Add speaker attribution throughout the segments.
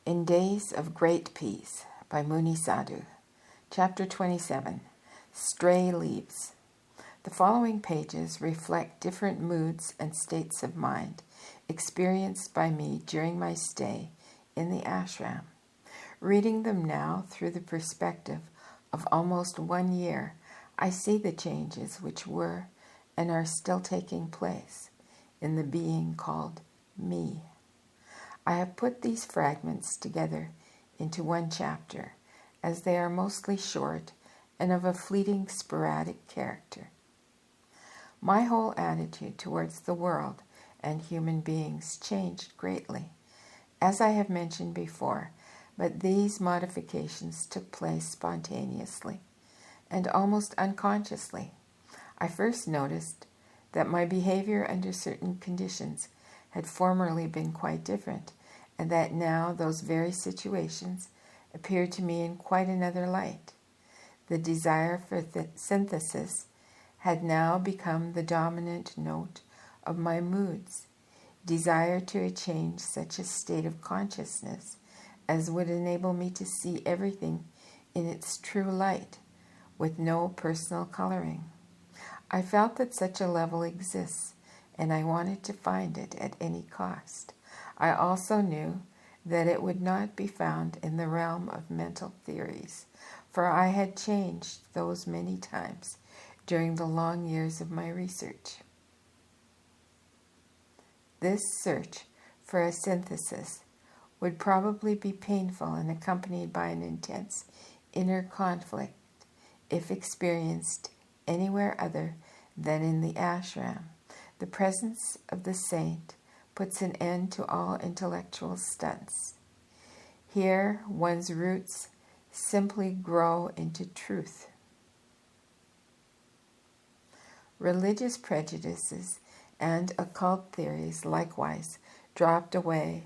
Speaker 1: In Days of Great Peace by Mouni Sadhu. Chapter 27. Stray Leaves. The following pages reflect different moods and states of mind experienced by me during my stay in the ashram. Reading them now through the perspective of almost 1 year, I see the changes which were and are still taking place in the being called me. I have put these fragments together into one chapter, as they are mostly short and of a fleeting, sporadic character. My whole attitude towards the world and human beings changed greatly, as I have mentioned before, but these modifications took place spontaneously and almost unconsciously. I first noticed that my behavior under certain conditions had formerly been quite different, and that now those very situations appeared to me in quite another light. The desire for synthesis had now become the dominant note of my moods, desire to attain such a state of consciousness as would enable me to see everything in its true light, with no personal coloring. I felt that such a level exists, and I wanted to find it at any cost. I also knew that it would not be found in the realm of mental theories, for I had changed those many times during the long years of my research. This search for a synthesis would probably be painful and accompanied by an intense inner conflict if experienced anywhere other than in the ashram. The presence of the saint puts an end to all intellectual stunts. Here, one's roots simply grow into truth. Religious prejudices and occult theories likewise dropped away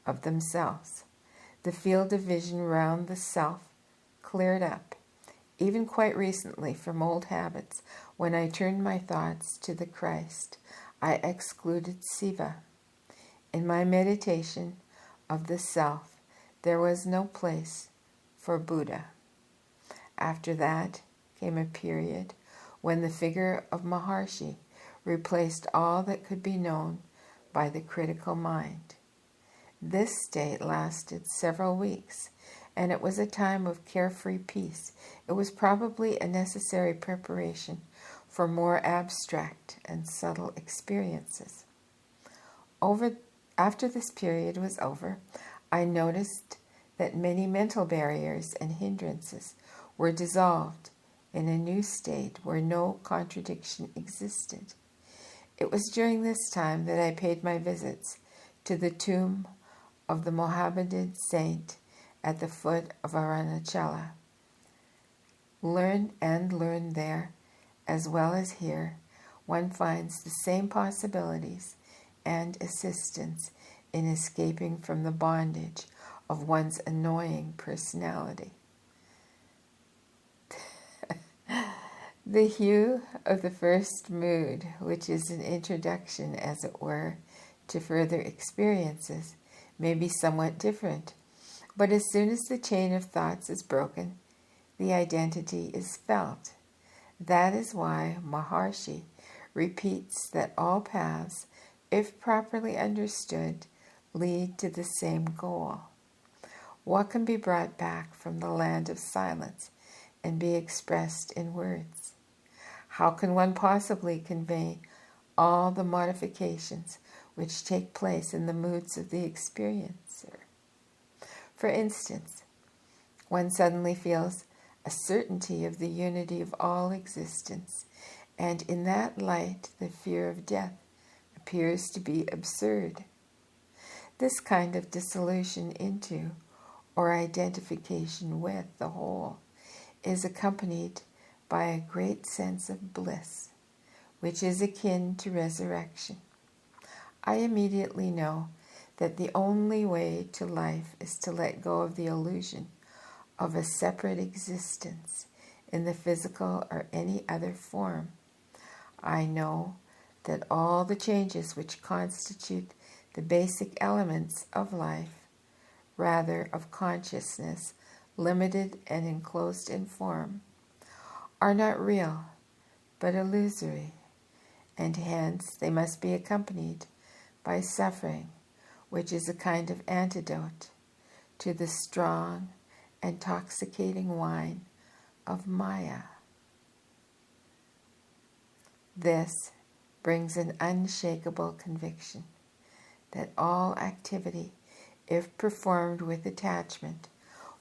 Speaker 1: of themselves. The field of vision round the self cleared up, even quite recently from old habits. When I turned my thoughts to the Christ, I excluded Siva. In my meditation of the self, there was no place for Buddha. After that came a period when the figure of Maharshi replaced all that could be known by the critical mind. This state lasted several weeks, and it was a time of carefree peace. It was probably a necessary preparation for more abstract and subtle experiences. After this period was over, I noticed that many mental barriers and hindrances were dissolved in a new state where no contradiction existed. It was during this time that I paid my visits to the tomb of the Mohammedan saint at the foot of Arunachala. Learn there, as well as here, one finds the same possibilities and assistance in escaping from the bondage of one's annoying personality. The hue of the first mood, which is an introduction, as it were, to further experiences, may be somewhat different, but as soon as the chain of thoughts is broken, the identity is felt. That is why Maharshi repeats that all paths, if properly understood, lead to the same goal. What can be brought back from the land of silence and be expressed in words? How can one possibly convey all the modifications which take place in the moods of the experiencer? For instance, one suddenly feels a certainty of the unity of all existence, and in that light the fear of death appears to be absurd. This kind of dissolution into or identification with the whole is accompanied by a great sense of bliss, which is akin to resurrection. I immediately know that the only way to life is to let go of the illusion of a separate existence in the physical or any other form. I know that all the changes which constitute the basic elements of life rather of consciousness, limited and enclosed in form, are not real, but illusory, and hence they must be accompanied by suffering, which is a kind of antidote to the strong, intoxicating wine of Maya. This brings an unshakable conviction that all activity, if performed with attachment,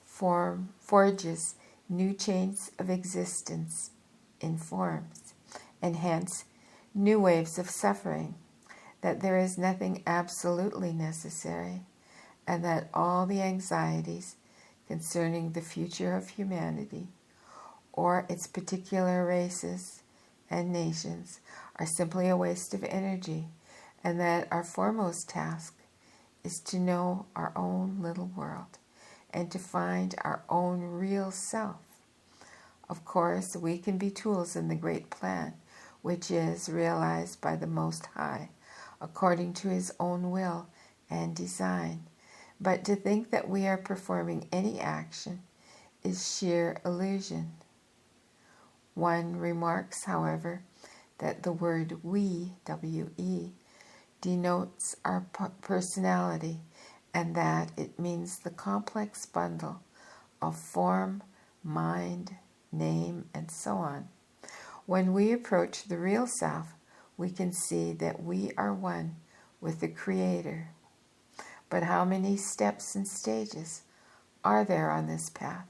Speaker 1: forges new chains of existence in forms, and hence new waves of suffering, that there is nothing absolutely necessary, and that all the anxieties concerning the future of humanity or its particular races and nations are simply a waste of energy, and that our foremost task is to know our own little world and to find our own real self. Of course, we can be tools in the great plan, which is realized by the Most High according to His own will and design. But to think that we are performing any action is sheer illusion. One remarks, however, that the word we, W-E, denotes our personality, and that it means the complex bundle of form, mind, name, and so on. When we approach the real self, we can see that we are one with the Creator. But how many steps and stages are there on this path?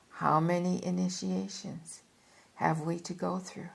Speaker 1: How many initiations have we to go through?